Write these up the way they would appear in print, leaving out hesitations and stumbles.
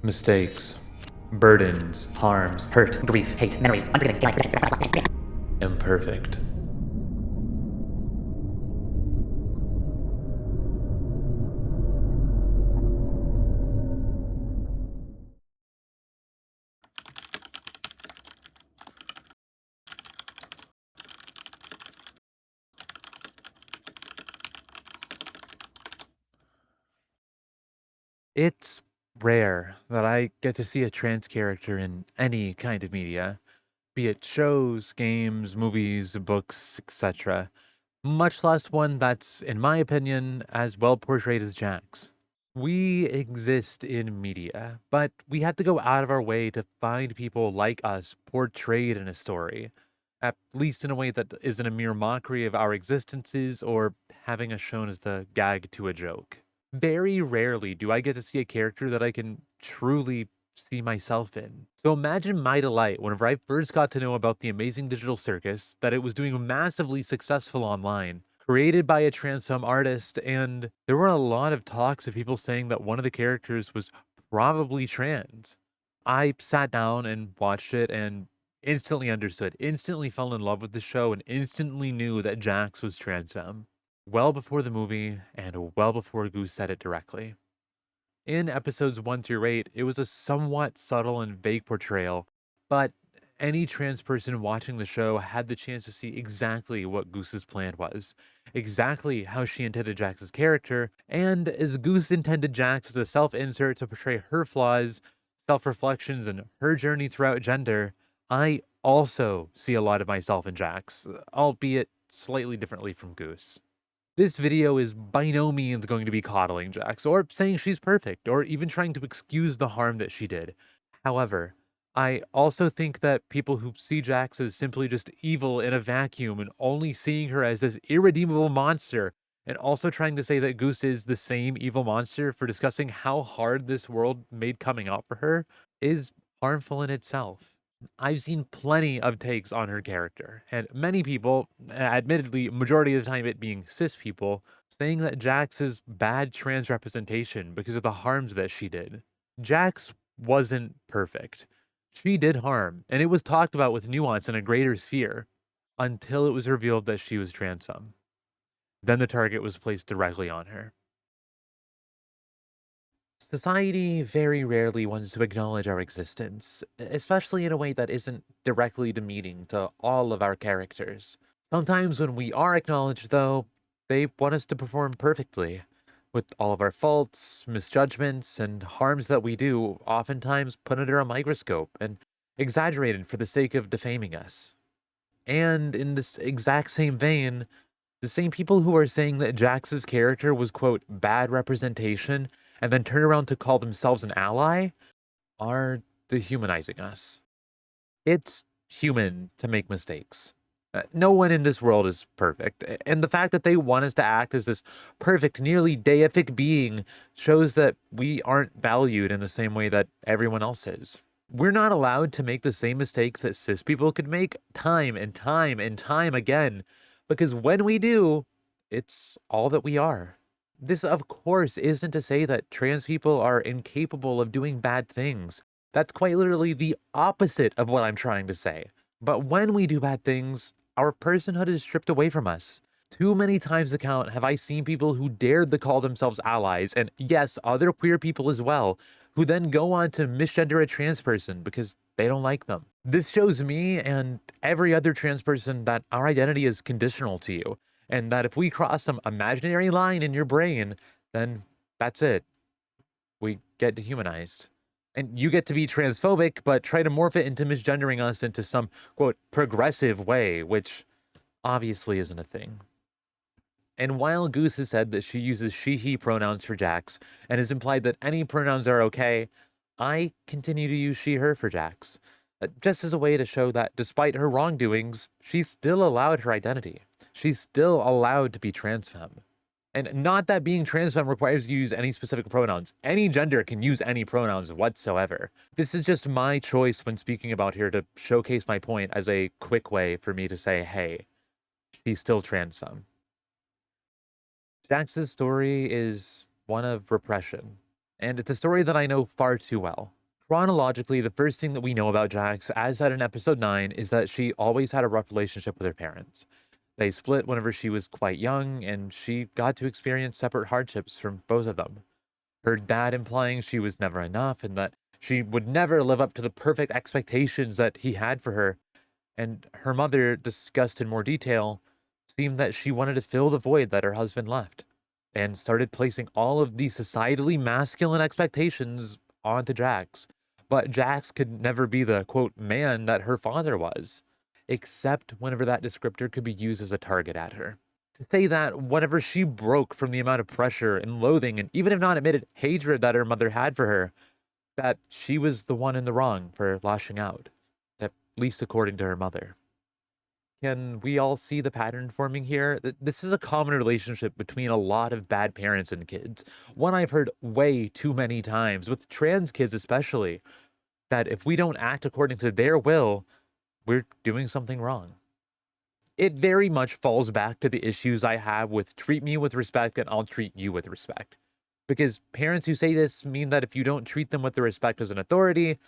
Mistakes, burdens, harms, hurt, grief, hate, memories, unforgiving, feeling, imperfect. It's rare that I get to see a trans character in any kind of media, be it shows, games, movies, books, etc., much less one that's, in my opinion, as well portrayed as Jax. We exist in media, but we have to go out of our way to find people like us portrayed in a story, at least in a way that isn't a mere mockery of our existences or having us shown as the gag to a joke. Very rarely do I get to see a character that I can truly see myself in. So imagine my delight whenever I first got to know about the Amazing Digital Circus, that it was doing massively successful online, created by a trans film artist, and there were a lot of talks of people saying that one of the characters was probably trans. I sat down and watched it and instantly understood, instantly fell in love with the show, and instantly knew that Jax was trans femme. Well before the movie, and well before Goose said it directly. In episodes 1 through 8, it was a somewhat subtle and vague portrayal, but any trans person watching the show had the chance to see exactly what Goose's plan was, exactly how she intended Jax's character, and as Goose intended Jax as a self-insert to portray her flaws, self-reflections, and her journey throughout gender, I also see a lot of myself in Jax, albeit slightly differently from Goose. This video is by no means going to be coddling Jax, or saying she's perfect, or even trying to excuse the harm that she did. However, I also think that people who see Jax as simply just evil in a vacuum and only seeing her as this irredeemable monster, and also trying to say that Goose is the same evil monster for discussing how hard this world made coming out for her, is harmful in itself. I've seen plenty of takes on her character, and many people, admittedly, majority of the time it being cis people, saying that Jax is bad trans representation because of the harms that she did. Jax wasn't perfect. She did harm, and it was talked about with nuance in a greater sphere until it was revealed that she was trans femme. Then the target was placed directly on her. Society very rarely wants to acknowledge our existence, especially in a way that isn't directly demeaning to all of our characters. Sometimes when we are acknowledged, though, they want us to perform perfectly, with all of our faults, misjudgments, and harms that we do, oftentimes put under a microscope and exaggerated for the sake of defaming us. And in this exact same vein, the same people who are saying that Jax's character was, quote, bad representation, and then turn around to call themselves an ally, are dehumanizing us. It's human to make mistakes. No one in this world is perfect, and the fact that they want us to act as this perfect, nearly deific being shows that we aren't valued in the same way that everyone else is. We're not allowed to make the same mistakes that cis people could make time and time and time again, because when we do, it's all that we are. This, of course, isn't to say that trans people are incapable of doing bad things. That's quite literally the opposite of what I'm trying to say. But when we do bad things, our personhood is stripped away from us. Too many times to count have I seen people who dared to call themselves allies, and yes, other queer people as well, who then go on to misgender a trans person because they don't like them. This shows me and every other trans person that our identity is conditional to you, and that if we cross some imaginary line in your brain, then that's it. We get dehumanized. And you get to be transphobic, but try to morph it into misgendering us into some, quote, progressive way, which obviously isn't a thing. And while Goose has said that she uses she, he pronouns for Jax, and has implied that any pronouns are okay, I continue to use she, her for Jax, just as a way to show that despite her wrongdoings, she's still allowed her identity. She's still allowed to be trans femme. And not that being trans femme requires you to use any specific pronouns. Any gender can use any pronouns whatsoever. This is just my choice when speaking about here to showcase my point as a quick way for me to say, hey, she's still trans femme. Jax's story is one of repression, and it's a story that I know far too well. Chronologically, the first thing that we know about Jax, as said in episode 9, is that she always had a rough relationship with her parents. They split whenever she was quite young, and she got to experience separate hardships from both of them. Her dad implying she was never enough and that she would never live up to the perfect expectations that he had for her, and her mother, discussed in more detail, seemed that she wanted to fill the void that her husband left, and started placing all of these societally masculine expectations onto Jax. But Jax could never be the quote man that her father was, except whenever that descriptor could be used as a target at her. To say that whenever she broke from the amount of pressure and loathing, and even if not admitted hatred that her mother had for her, that she was the one in the wrong for lashing out, at least according to her mother. Can we all see the pattern forming here? This is a common relationship between a lot of bad parents and kids. One I've heard way too many times, with trans kids especially, that if we don't act according to their will, we're doing something wrong. It very much falls back to the issues I have with treat me with respect and I'll treat you with respect. Because parents who say this mean that if you don't treat them with the respect as an authority,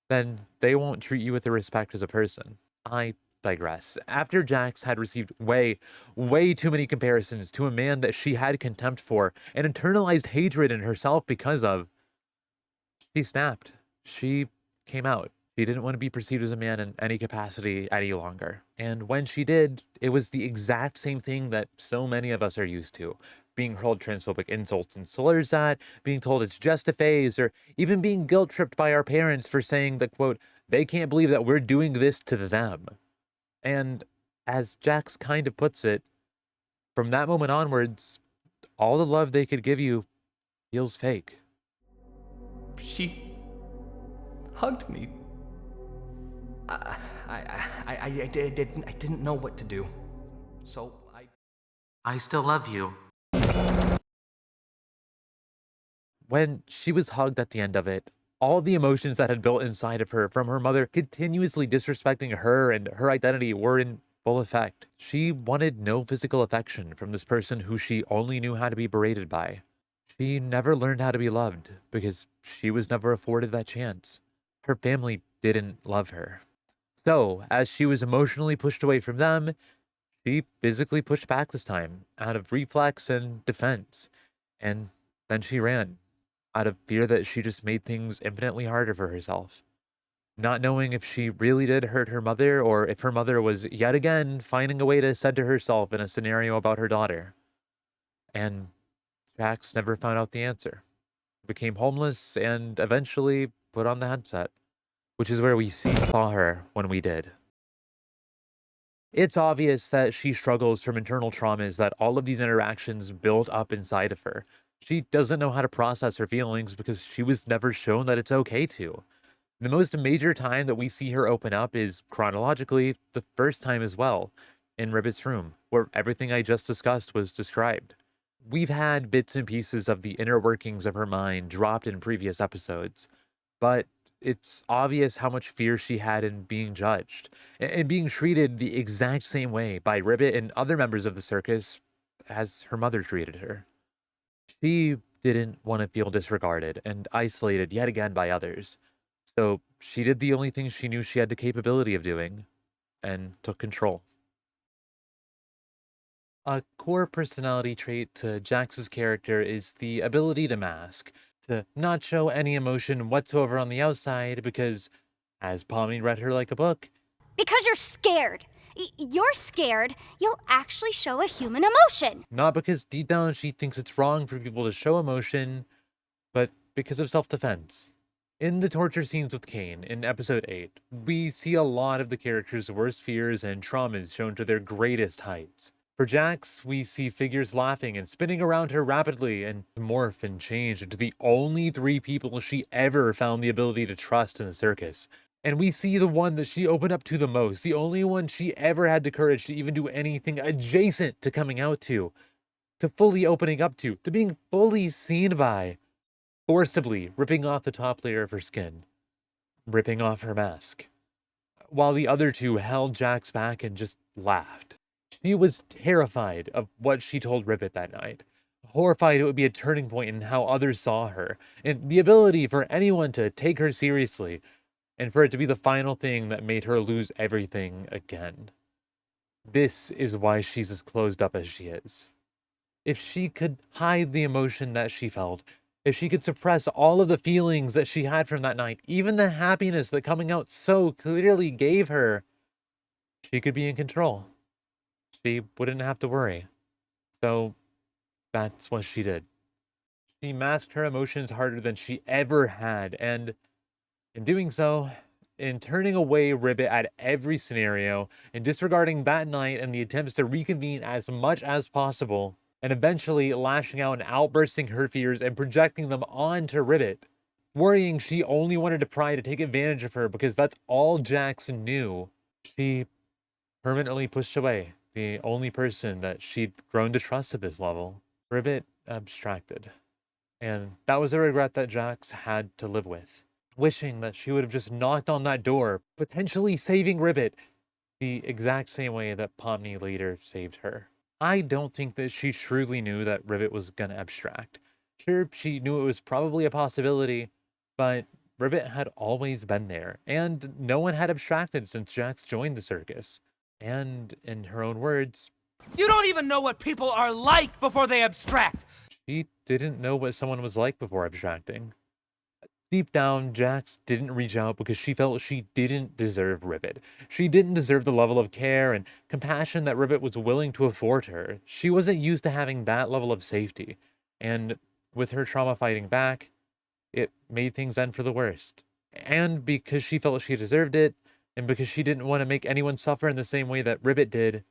then they won't treat you with the respect as a person. I digress. After Jax had received way too many comparisons to a man that she had contempt for and internalized hatred in herself because of, she snapped. She came out. She didn't want to be perceived as a man in any capacity any longer. And when she did, it was the exact same thing that so many of us are used to. Being hurled transphobic insults and slurs at, being told it's just a phase, or even being guilt tripped by our parents for saying that, quote, they can't believe that we're doing this to them. And as Jax kind of puts it, from that moment onwards, all the love they could give you feels fake. She hugged me. I didn't know what to do. So I still love you. When she was hugged at the end of it, all the emotions that had built inside of her from her mother continuously disrespecting her and her identity were in full effect. She wanted no physical affection from this person who she only knew how to be berated by. She never learned how to be loved because she was never afforded that chance. Her family didn't love her. So, as she was emotionally pushed away from them, she physically pushed back this time out of reflex and defense. And then she ran out of fear that she just made things infinitely harder for herself. Not knowing if she really did hurt her mother or if her mother was yet again finding a way to center herself in a scenario about her daughter. And Jax never found out the answer. Became homeless and eventually put on the headset, which is where we saw her when we did. It's obvious that she struggles from internal traumas that all of these interactions built up inside of her. She doesn't know how to process her feelings because she was never shown that it's okay to. The most major time that we see her open up is chronologically the first time as well, in Ribbit's room, where everything I just discussed was described. We've had bits and pieces of the inner workings of her mind dropped in previous episodes, but it's obvious how much fear she had in being judged and being treated the exact same way by Ribbit and other members of the circus as her mother treated her. She didn't want to feel disregarded and isolated yet again by others, so she did the only thing she knew she had the capability of doing and took control. A core personality trait to Jax's character is the ability to mask, to not show any emotion whatsoever on the outside because, as Pomni read her like a book, Because you're scared. You're scared you'll actually show a human emotion. not because deep down she thinks it's wrong for people to show emotion, but because of self-defense. In the torture scenes with Kane in episode 8, we see a lot of the character's worst fears and traumas shown to their greatest heights. For Jax, we see figures laughing and spinning around her rapidly and morph and change into the only three people she ever found the ability to trust in the circus. And we see the one that she opened up to the most, the only one she ever had the courage to even do anything adjacent to coming out to fully opening up to being fully seen by, forcibly ripping off the top layer of her skin, ripping off her mask, while the other two held Jax back and just laughed. She was terrified of what she told Ribbit that night, horrified it would be a turning point in how others saw her, and the ability for anyone to take her seriously, and for it to be the final thing that made her lose everything again. This is why she's as closed up as she is. If she could hide the emotion that she felt, if she could suppress all of the feelings that she had from that night, even the happiness that coming out so clearly gave her, she could be in control. She wouldn't have to worry. So that's what she did. She masked her emotions harder than she ever had, and in doing so, in turning away Ribbit at every scenario, and disregarding that night and the attempts to reconvene as much as possible, and eventually lashing out and outbursting her fears and projecting them onto Ribbit, worrying she only wanted to pry to take advantage of her because that's all Jax knew, she permanently pushed away the only person that she'd grown to trust at this level. Ribbit abstracted. And that was a regret that Jax had to live with. Wishing that she would have just knocked on that door, potentially saving Ribbit the exact same way that Pomni later saved her. I don't think that she truly knew that Ribbit was gonna abstract. Sure, she knew it was probably a possibility, but Ribbit had always been there, and no one had abstracted since Jax joined the circus. And in her own words, You don't even know what people are like before they abstract! she didn't know what someone was like before abstracting. Deep down, Jax didn't reach out because she felt she didn't deserve Ribbit. She didn't deserve the level of care and compassion that Ribbit was willing to afford her. She wasn't used to having that level of safety. And with her trauma fighting back, it made things end for the worst. And because she felt she deserved it, and because she didn't want to make anyone suffer in the same way that Ribbit did,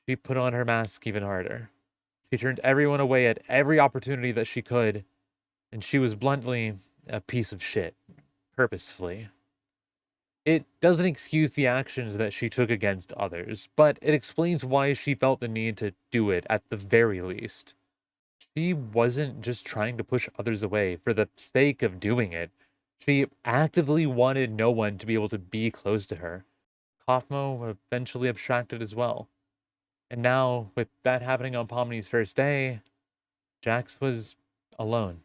she put on her mask even harder. She turned everyone away at every opportunity that she could, and she was bluntly a piece of shit, purposefully. It doesn't excuse the actions that she took against others, but it explains why she felt the need to do it at the very least. She wasn't just trying to push others away for the sake of doing it. She actively wanted no one to be able to be close to her. Kaufmo eventually abstracted as well. And now, with that happening on Pomni's first day, Jax was alone.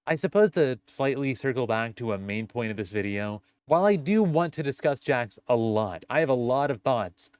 I suppose to slightly circle back to a main point of this video, while I do want to discuss Jax a lot, I have a lot of thoughts,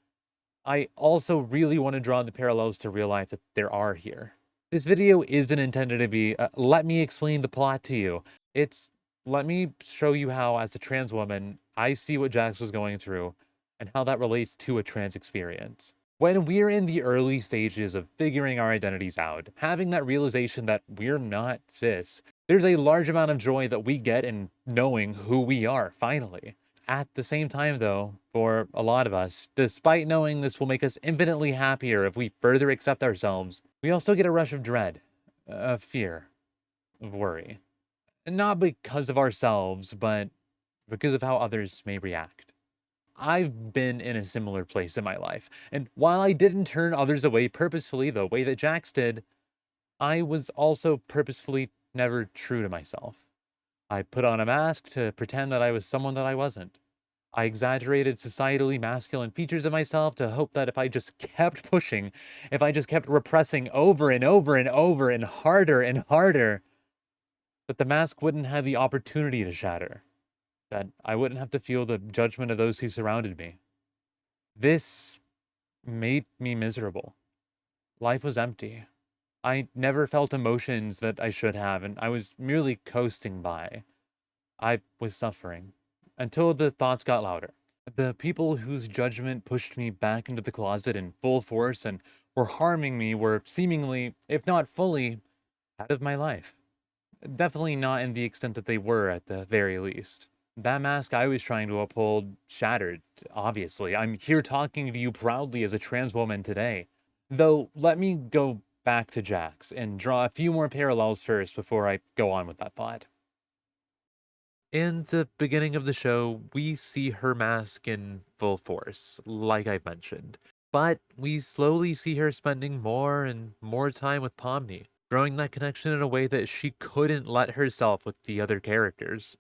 I also really want to draw the parallels to real life that there are here. This video isn't intended to be, let me explain the plot to you. It's, let me show you how, as a trans woman, I see what Jax was going through and how that relates to a trans experience. When we're in the early stages of figuring our identities out, having that realization that we're not cis, there's a large amount of joy that we get in knowing who we are, finally. At the same time, though, for a lot of us, despite knowing this will make us infinitely happier if we further accept ourselves, we also get a rush of dread, of fear, of worry. And not because of ourselves, but because of how others may react. I've been in a similar place in my life, and while I didn't turn others away purposefully the way that Jax did, I was also purposefully never true to myself. I put on a mask to pretend that I was someone that I wasn't. I exaggerated societally masculine features of myself to hope that if I just kept pushing, if I just kept repressing over and over and over and harder, that the mask wouldn't have the opportunity to shatter, that I wouldn't have to feel the judgment of those who surrounded me. This made me miserable. Life was empty. I never felt emotions that I should have, and I was merely coasting by. I was suffering until the thoughts got louder. The people whose judgment pushed me back into the closet in full force and were harming me were seemingly, if not fully, out of my life. Definitely not in the extent that they were, at the very least. That mask I was trying to uphold shattered, obviously. I'm here talking to you proudly as a trans woman today. Though, let me go back to Jax and draw a few more parallels first before I go on with that thought. In the beginning of the show, we see her mask in full force, like I mentioned. But we slowly see her spending more and more time with Pomni, growing that connection in a way that she couldn't let herself with the other characters.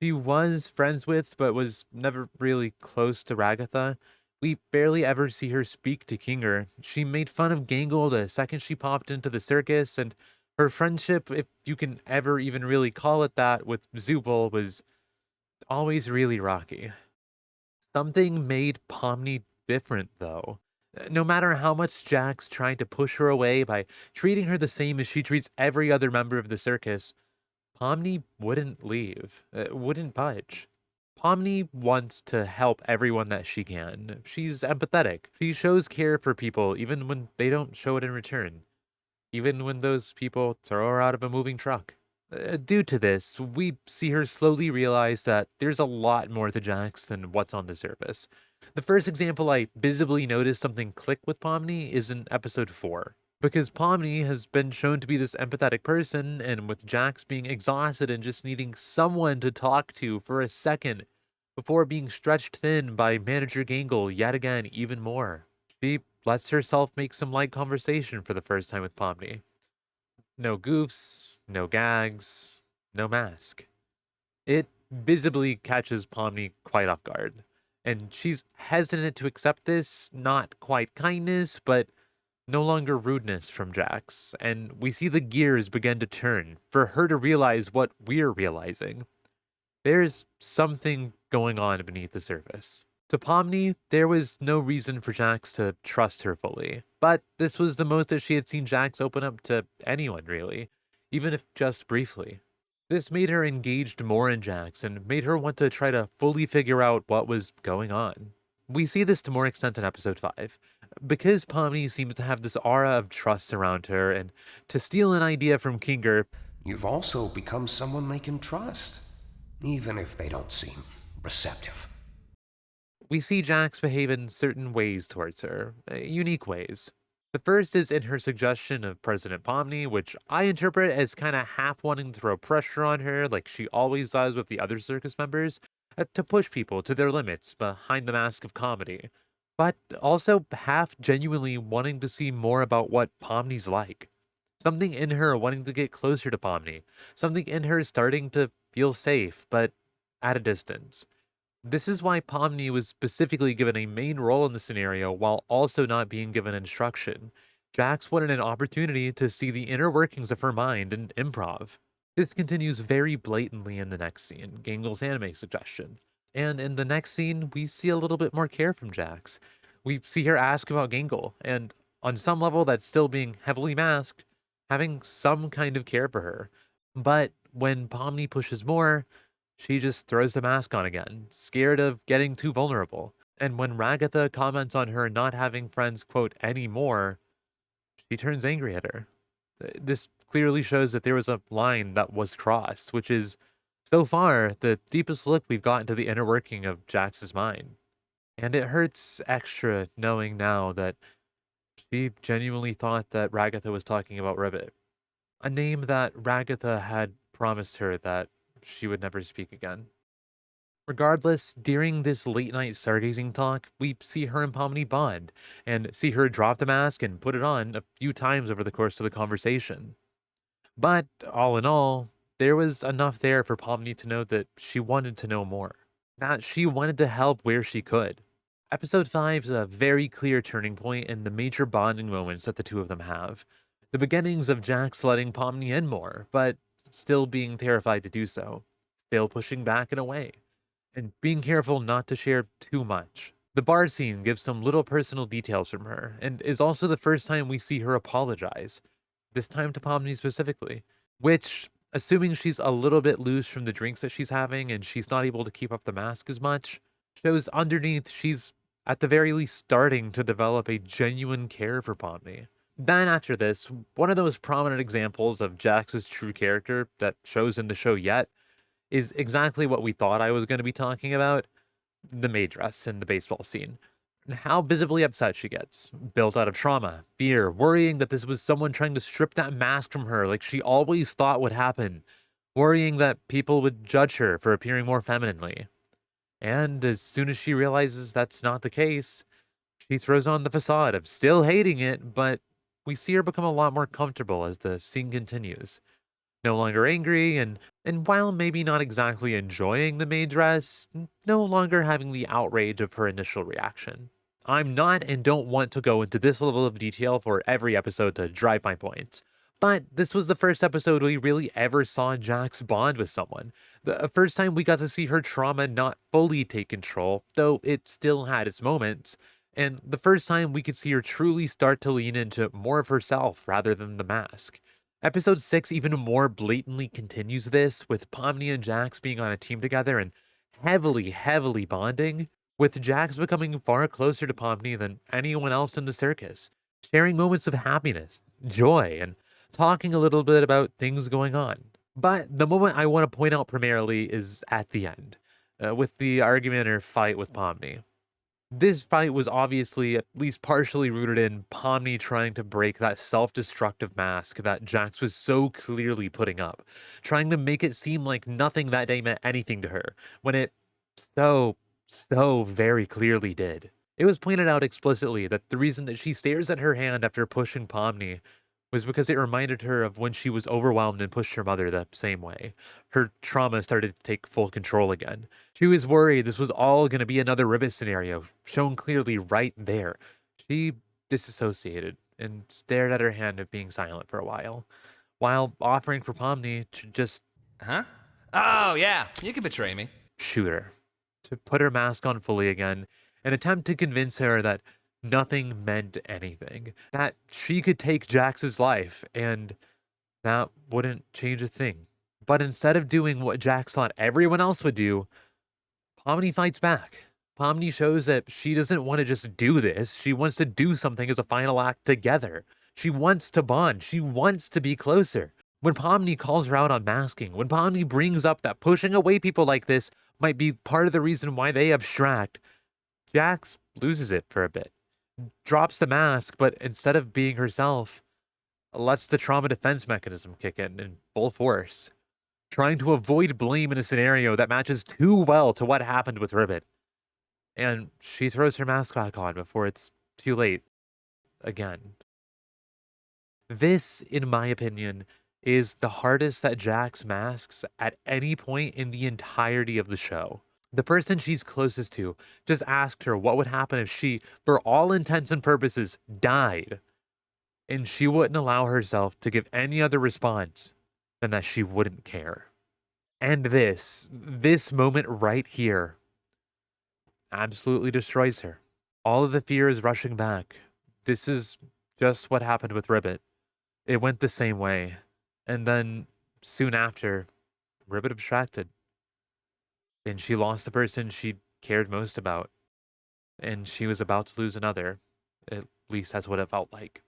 She was friends with, but was never really close to Ragatha, We barely ever see her speak to Kinger. She made fun of Gangle the second she popped into the circus, and her friendship, if you can ever even really call it that, with Zubul was always really rocky. Something made Pomni different, though. No matter how much Jax tried to push her away by treating her the same as she treats every other member of the circus, Pomni wouldn't leave, wouldn't budge. Pomni wants to help everyone that she can. She's empathetic. She shows care for people even when they don't show it in return, even when those people throw her out of a moving truck. Due to this, we see her slowly realize that there's a lot more to Jax than what's on the surface. The first example I visibly noticed something click with Pomni is in episode 4. Because Pomni has been shown to be this empathetic person, and with Jax being exhausted and just needing someone to talk to for a second before being stretched thin by manager Gangle yet again even more. She lets herself make some light conversation for the first time with Pomni. No goofs, no gags, no mask. It visibly catches Pomni quite off guard, and she's hesitant to accept this, not quite kindness, but no longer rudeness from Jax, and we see the gears begin to turn for her to realize what we're realizing. There's something going on beneath the surface. To Pomni, there was no reason for Jax to trust her fully, but this was the most that she had seen Jax open up to anyone, really, even if just briefly. This made her engaged more in Jax and made her want to try to fully figure out what was going on. We see this to more extent in episode 5. Because Pomni seems to have this aura of trust around her, and to steal an idea from Kinger, You've also become someone they can trust, even if they don't seem receptive. we see Jax behave in certain ways towards her, unique ways. The first is in her suggestion of President Pomni, which I interpret as kind of half wanting to throw pressure on her, like she always does with the other circus members, to push people to their limits behind the mask of comedy, but also half genuinely wanting to see more about what Pomni's like. Something in her wanting to get closer to Pomni, something in her starting to feel safe, but at a distance. This is why Pomni was specifically given a main role in the scenario while also not being given instruction. Jax wanted an opportunity to see the inner workings of her mind and improv. This continues very blatantly in the next scene, Gangle's anime suggestion. And in the next scene, we see a little bit more care from Jax. We see her ask about Gangle, and on some level that's still being heavily masked, having some kind of care for her. But when Pomni pushes more, she just throws the mask on again, scared of getting too vulnerable. And when Ragatha comments on her not having friends, quote, anymore, she turns angry at her. This clearly shows that there was a line that was crossed, which is, so far, the deepest look we've got into the inner working of Jax's mind. And it hurts extra knowing now that she genuinely thought that Ragatha was talking about Ribbit, a name that Ragatha had promised her that she would never speak again. Regardless, during this late night stargazing talk, we see her and Pomni bond, and see her drop the mask and put it on a few times over the course of the conversation. But all in all, there was enough there for Pomni to know that she wanted to know more, that she wanted to help where she could. Episode 5 is a very clear turning point in the major bonding moments that the two of them have. The beginnings of Jax letting Pomni in more, but still being terrified to do so, still pushing back in a way, and being careful not to share too much. The bar scene gives some little personal details from her, and is also the first time we see her apologize, this time to Pomni specifically, which, assuming she's a little bit loose from the drinks that she's having and she's not able to keep up the mask as much, shows underneath she's at the very least starting to develop a genuine care for Pomni. Then after this, one of those prominent examples of Jax's true character that shows in the show yet is exactly what we thought I was going to be talking about, the maid dress in the baseball scene. How visibly upset she gets, built out of trauma, fear, worrying that this was someone trying to strip that mask from her like she always thought would happen, worrying that people would judge her for appearing more femininely. And as soon as she realizes that's not the case, she throws on the facade of still hating it, but we see her become a lot more comfortable as the scene continues. No longer angry, and while maybe not exactly enjoying the maid dress, no longer having the outrage of her initial reaction. I'm not and don't want to go into this level of detail for every episode to drive my point. But this was the first episode we really ever saw Jax bond with someone. The first time we got to see her trauma not fully take control, though it still had its moments. And the first time we could see her truly start to lean into more of herself rather than the mask. Episode 6 even more blatantly continues this, with Pomni and Jax being on a team together and heavily bonding, with Jax becoming far closer to Pomni than anyone else in the circus, sharing moments of happiness, joy, and talking a little bit about things going on. But the moment I want to point out primarily is at the end, with the argument or fight with Pomni. This fight was obviously at least partially rooted in Pomni trying to break that self destructive mask that Jax was so clearly putting up, trying to make it seem like nothing that day meant anything to her, when it so very clearly did. It was pointed out explicitly that the reason that she stares at her hand after pushing Pomni was because it reminded her of when she was overwhelmed and pushed her mother the same way. Her trauma started to take full control again. She was worried this was all going to be another Ribbit scenario, shown clearly right there. She disassociated and stared at her hand of being silent for a while offering for Pomni to just Huh? Oh, yeah. You can betray me. shoot her, to put her mask on fully again, and attempt to convince her that nothing meant anything, that she could take Jax's life, and that wouldn't change a thing. But instead of doing what Jax thought everyone else would do, Pomni fights back. Pomni shows that she doesn't want to just do this. She wants to do something as a final act together. She wants to bond. She wants to be closer. When Pomni calls her out on masking, when Pomni brings up that pushing away people like this might be part of the reason why they abstract, Jax loses it for a bit. Drops the mask, but instead of being herself, lets the trauma defense mechanism kick in full force, trying to avoid blame in a scenario that matches too well to what happened with Ribbit. And she throws her mask back on before it's too late again. This, in my opinion, is the hardest that Jax masks at any point in the entirety of the show. The person she's closest to just asked her what would happen if she, for all intents and purposes, died. And she wouldn't allow herself to give any other response than that she wouldn't care. And this moment right here absolutely destroys her. All of the fear is rushing back. This is just what happened with Ribbit. It went the same way. And then soon after, Ribbit abstracted. And she lost the person she cared most about. And she was about to lose another. At least that's what it felt like.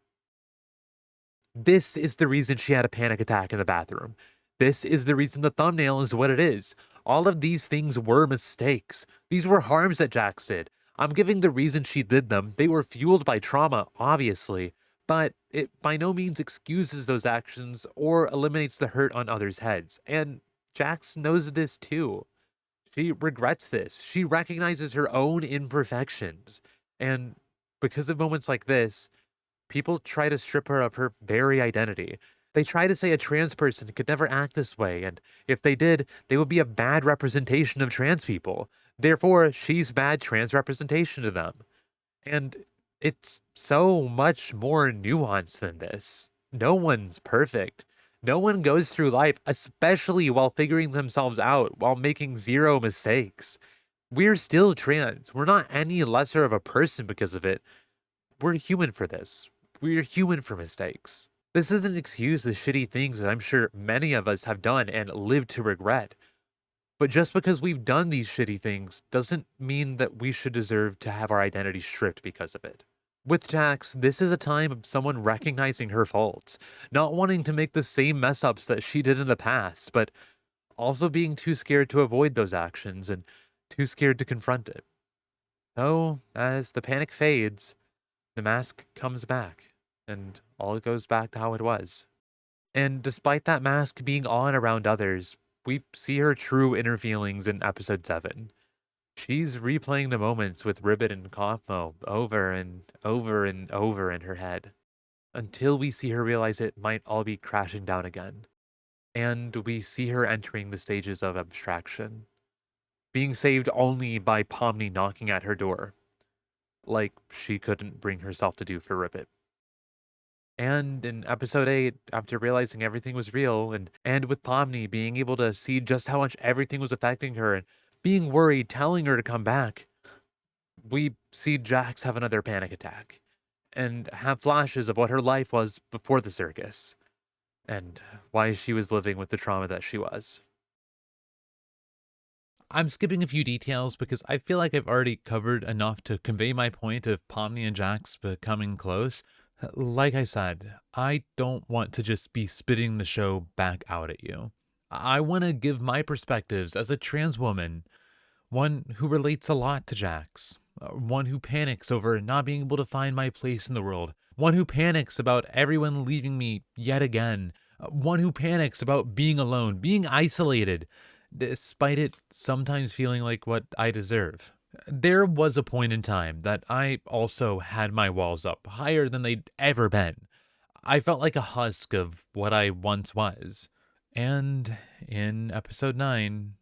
This is the reason she had a panic attack in the bathroom. This is the reason the thumbnail is what it is. All of these things were mistakes. These were harms that Jax did. I'm giving the reason she did them. They were fueled by trauma, obviously, but it by no means excuses those actions or eliminates the hurt on others' heads. And Jax knows this too. She regrets this. She recognizes her own imperfections. And because of moments like this, people try to strip her of her very identity. They try to say a trans person could never act this way, and if they did, they would be a bad representation of trans people. Therefore, she's bad trans representation to them. And it's so much more nuanced than this. No one's perfect. No one goes through life, especially while figuring themselves out, while making zero mistakes. We're still trans. We're not any lesser of a person because of it. We're human for this. We're human for mistakes. This doesn't excuse the shitty things that I'm sure many of us have done and lived to regret. But just because we've done these shitty things doesn't mean that we should deserve to have our identity stripped because of it. With Jax, this is a time of someone recognizing her faults, not wanting to make the same mess ups that she did in the past, but also being too scared to avoid those actions and too scared to confront it. So, as the panic fades, the mask comes back, and all goes back to how it was. And despite that mask being on around others, we see her true inner feelings in episode 7. She's replaying the moments with Ribbit and Cosmo over and over and over in her head, until we see her realize it might all be crashing down again. And we see her entering the stages of abstraction, being saved only by Pomni knocking at her door. like she couldn't bring herself to do for Ribbit. And in episode 8, after realizing everything was real, and with Pomni being able to see just how much everything was affecting her and being worried, telling her to come back, we see Jax have another panic attack and have flashes of what her life was before the circus and why she was living with the trauma that she was. I'm skipping a few details because I feel like I've already covered enough to convey my point of Pomni and Jax becoming close. Like I said, I don't want to just be spitting the show back out at you. I want to give my perspectives as a trans woman, one who relates a lot to Jax, one who panics over not being able to find my place in the world, one who panics about everyone leaving me yet again, one who panics about being alone, being isolated, despite it sometimes feeling like what I deserve. There was a point in time that I also had my walls up higher than they'd ever been. I felt like a husk of what I once was. And in episode 9,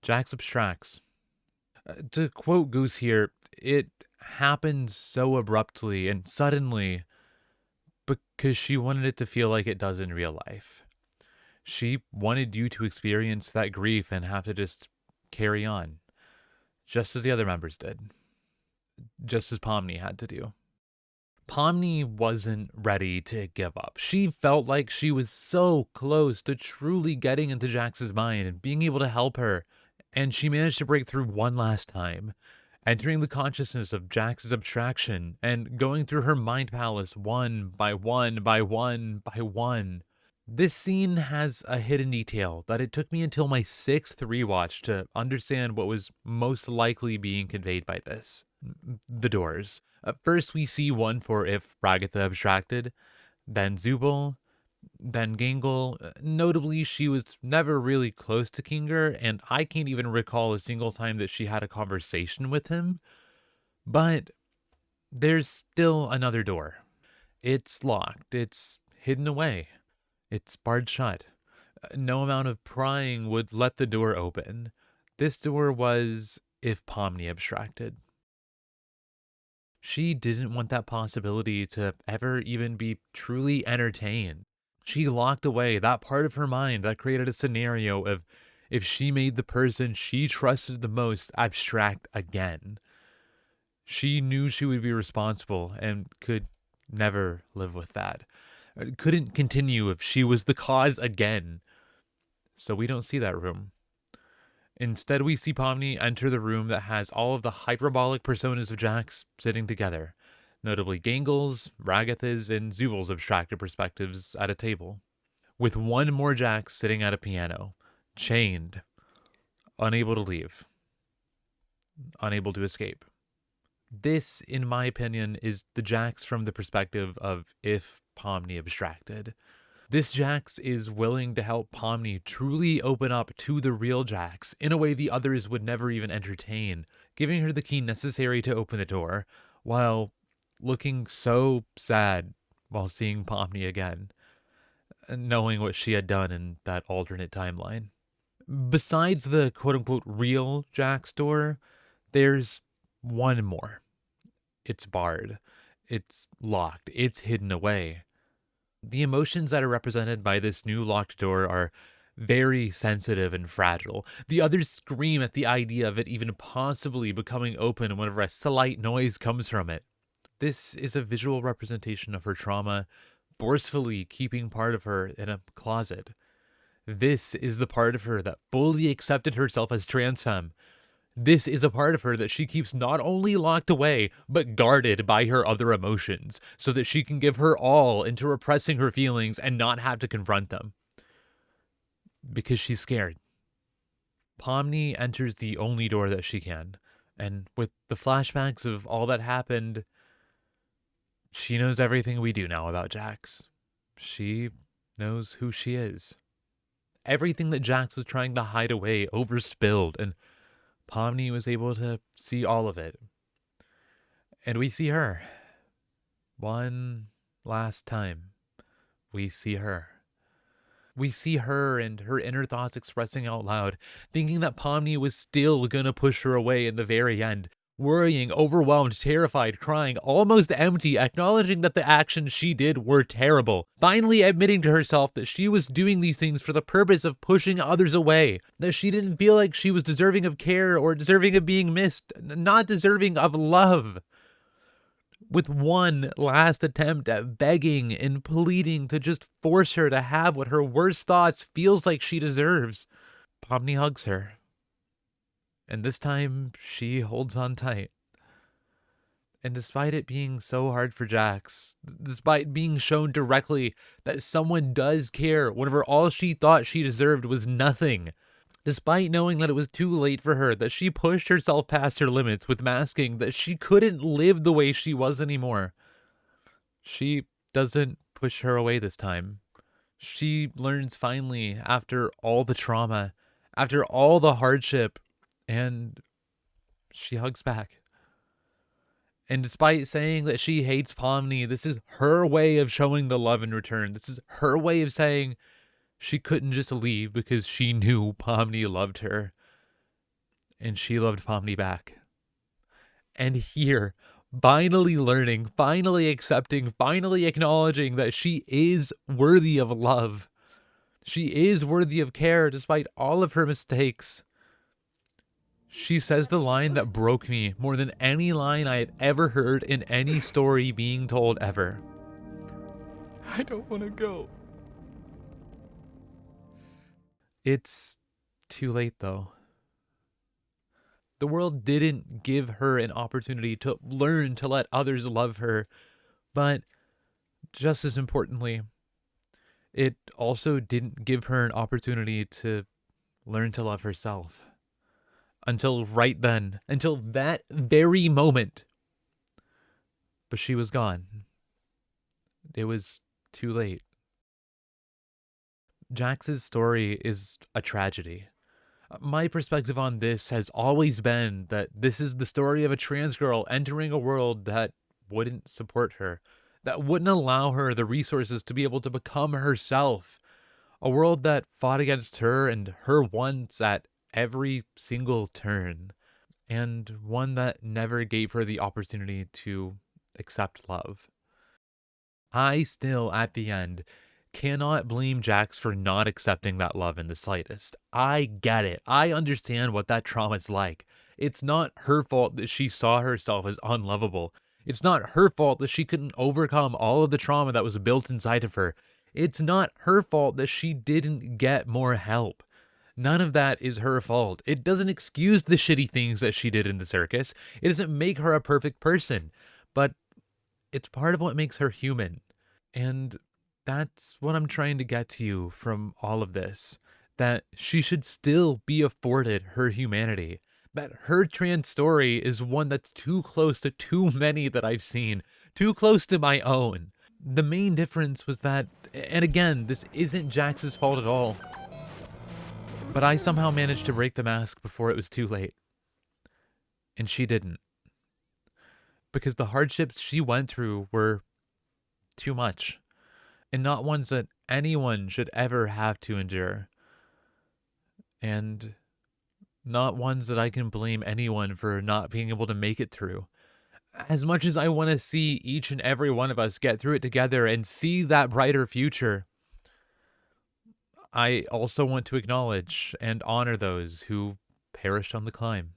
Jax abstracts. To quote Goose here, it happened so abruptly and suddenly because she wanted it to feel like it does in real life. She wanted you to experience that grief and have to just carry on, just as the other members did, just as Pomni had to do. Pomni wasn't ready to give up. She felt like she was so close to truly getting into Jax's mind and being able to help her, and she managed to break through one last time, entering the consciousness of Jax's abstraction and going through her mind palace one by one by one by one. This scene has a hidden detail that it took me until my 6th rewatch to understand what was most likely being conveyed by this. The doors. First, we see one for if Ragatha abstracted, then Zubul, then Gangle. Notably, she was never really close to Kinger, and I can't even recall a single time that she had a conversation with him. But there's still another door. It's locked, it's hidden away. It's barred shut. No amount of prying would let the door open. This door was if Pomni abstracted. She didn't want that possibility to ever even be truly entertained. She locked away that part of her mind that created a scenario of if she made the person she trusted the most abstract again. She knew she would be responsible and could never live with that. Couldn't continue if she was the cause again. So we don't see that room. Instead, we see Pomni enter the room that has all of the hyperbolic personas of Jax sitting together, notably Gangle's, Ragatha's, and Zubul's abstracted perspectives at a table, with one more Jax sitting at a piano, chained, unable to leave, unable to escape. This, in my opinion, is the Jax from the perspective of if Pomni abstracted. This Jax is willing to help Pomni truly open up to the real Jax in a way the others would never even entertain, giving her the key necessary to open the door, while looking so sad while seeing Pomni again, knowing what she had done in that alternate timeline. Besides the quote-unquote real Jax door, there's one more. It's barred. It's locked. It's hidden away. The emotions that are represented by this new locked door are very sensitive and fragile. The others scream at the idea of it even possibly becoming open whenever a slight noise comes from it. This is a visual representation of her trauma, forcefully keeping part of her in a closet. This is the part of her that fully accepted herself as trans femme. This is a part of her that she keeps not only locked away, but guarded by her other emotions, so that she can give her all into repressing her feelings and not have to confront them. Because she's scared. Pomni enters the only door that she can, and with the flashbacks of all that happened, she knows everything we do now about Jax. She knows who she is. Everything that Jax was trying to hide away overspilled, and Pomni was able to see all of it. And we see her. One last time. We see her. We see her and her inner thoughts expressing out loud, thinking that Pomni was still gonna push her away in the very end, worrying, overwhelmed, terrified, crying, almost empty, acknowledging that the actions she did were terrible, finally admitting to herself that she was doing these things for the purpose of pushing others away, that she didn't feel like she was deserving of care or deserving of being missed, not deserving of love. With one last attempt at begging and pleading to just force her to have what her worst thoughts feels like she deserves, Pomni hugs her. And this time, she holds on tight. And despite it being so hard for Jax, despite being shown directly that someone does care whenever all she thought she deserved was nothing, despite knowing that it was too late for her, that she pushed herself past her limits with masking, that she couldn't live the way she was anymore, she doesn't push her away this time. She learns finally, after all the trauma, after all the hardship, and she hugs back. And despite saying that she hates Pomni, this is her way of showing the love in return. This is her way of saying she couldn't just leave because she knew Pomni loved her. And she loved Pomni back. And here, finally learning, finally accepting, finally acknowledging that she is worthy of love. She is worthy of care despite all of her mistakes. She says the line that broke me more than any line I had ever heard in any story being told ever. I don't want to go. It's too late, though. The world didn't give her an opportunity to learn to let others love her, but just as importantly, it also didn't give her an opportunity to learn to love herself. Until right then, until that very moment. But she was gone. It was too late. Jax's story is a tragedy. My perspective on this has always been that this is the story of a trans girl entering a world that wouldn't support her, that wouldn't allow her the resources to be able to become herself. A world that fought against her and her wants at every single turn, and one that never gave her the opportunity to accept love. I still, at the end, cannot blame Jax for not accepting that love in the slightest. I get it. I understand what that trauma's like. It's not her fault that she saw herself as unlovable. It's not her fault that she couldn't overcome all of the trauma that was built inside of her. It's not her fault that she didn't get more help. None of that is her fault. It doesn't excuse the shitty things that she did in the circus. It doesn't make her a perfect person. But it's part of what makes her human. And that's what I'm trying to get to you from all of this. That she should still be afforded her humanity. That her trans story is one that's too close to too many that I've seen. Too close to my own. The main difference was that, and again, this isn't Jax's fault at all, but I somehow managed to break the mask before it was too late. And she didn't. Because the hardships she went through were too much. And not ones that anyone should ever have to endure. And not ones that I can blame anyone for not being able to make it through. As much as I want to see each and every one of us get through it together and see that brighter future, I also want to acknowledge and honor those who perished on the climb.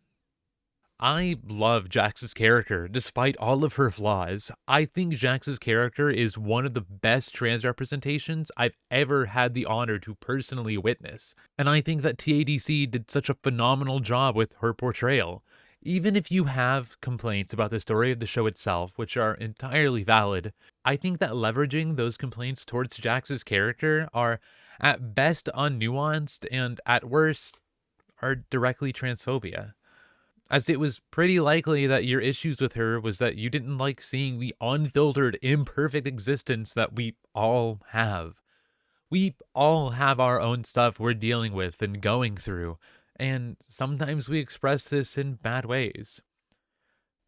I love Jax's character, despite all of her flaws. I think Jax's character is one of the best trans representations I've ever had the honor to personally witness. And I think that TADC did such a phenomenal job with her portrayal. Even if you have complaints about the story of the show itself, which are entirely valid, I think that leveraging those complaints towards Jax's character are at best unnuanced and at worst are directly transphobia. As it was pretty likely that your issues with her was that you didn't like seeing the unfiltered, imperfect existence that we all have. We all have our own stuff we're dealing with and going through, and sometimes we express this in bad ways.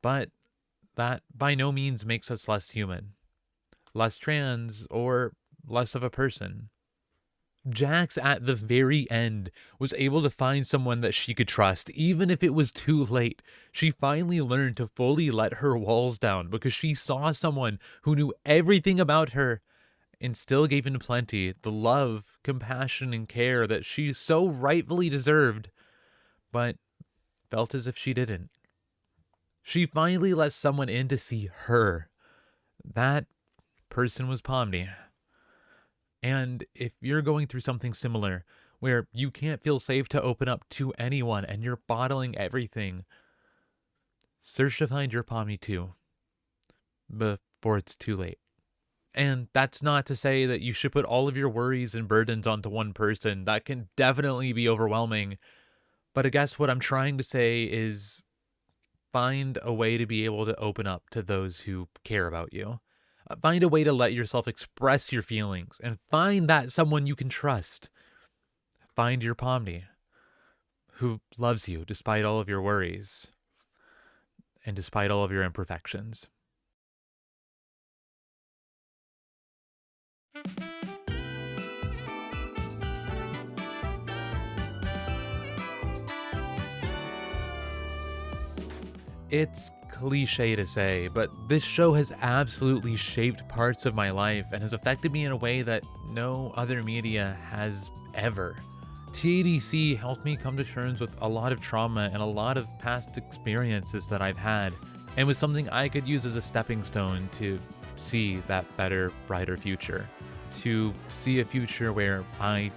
But that by no means makes us less human, less trans, or less of a person. Jax, at the very end, was able to find someone that she could trust, even if it was too late. She finally learned to fully let her walls down because she saw someone who knew everything about her and still gave in plenty the love, compassion, and care that she so rightfully deserved, but felt as if she didn't. She finally let someone in to see her. That person was Pomni. And if you're going through something similar, where you can't feel safe to open up to anyone and you're bottling everything, search to find your Pomni too, before it's too late. And that's not to say that you should put all of your worries and burdens onto one person. That can definitely be overwhelming. But I guess what I'm trying to say is find a way to be able to open up to those who care about you. Find a way to let yourself express your feelings and find that someone you can trust. Find your Pomni who loves you despite all of your worries and despite all of your imperfections. It's cliche to say, but this show has absolutely shaped parts of my life and has affected me in a way that no other media has ever. TADC helped me come to terms with a lot of trauma and a lot of past experiences that I've had, and was something I could use as a stepping stone to see that better, brighter future. To see a future where I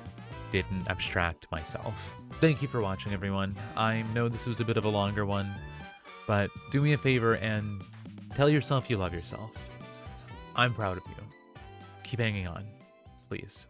didn't abstract myself. Thank you for watching, everyone. I know this was a bit of a longer one, but do me a favor and tell yourself you love yourself. I'm proud of you. Keep hanging on, please.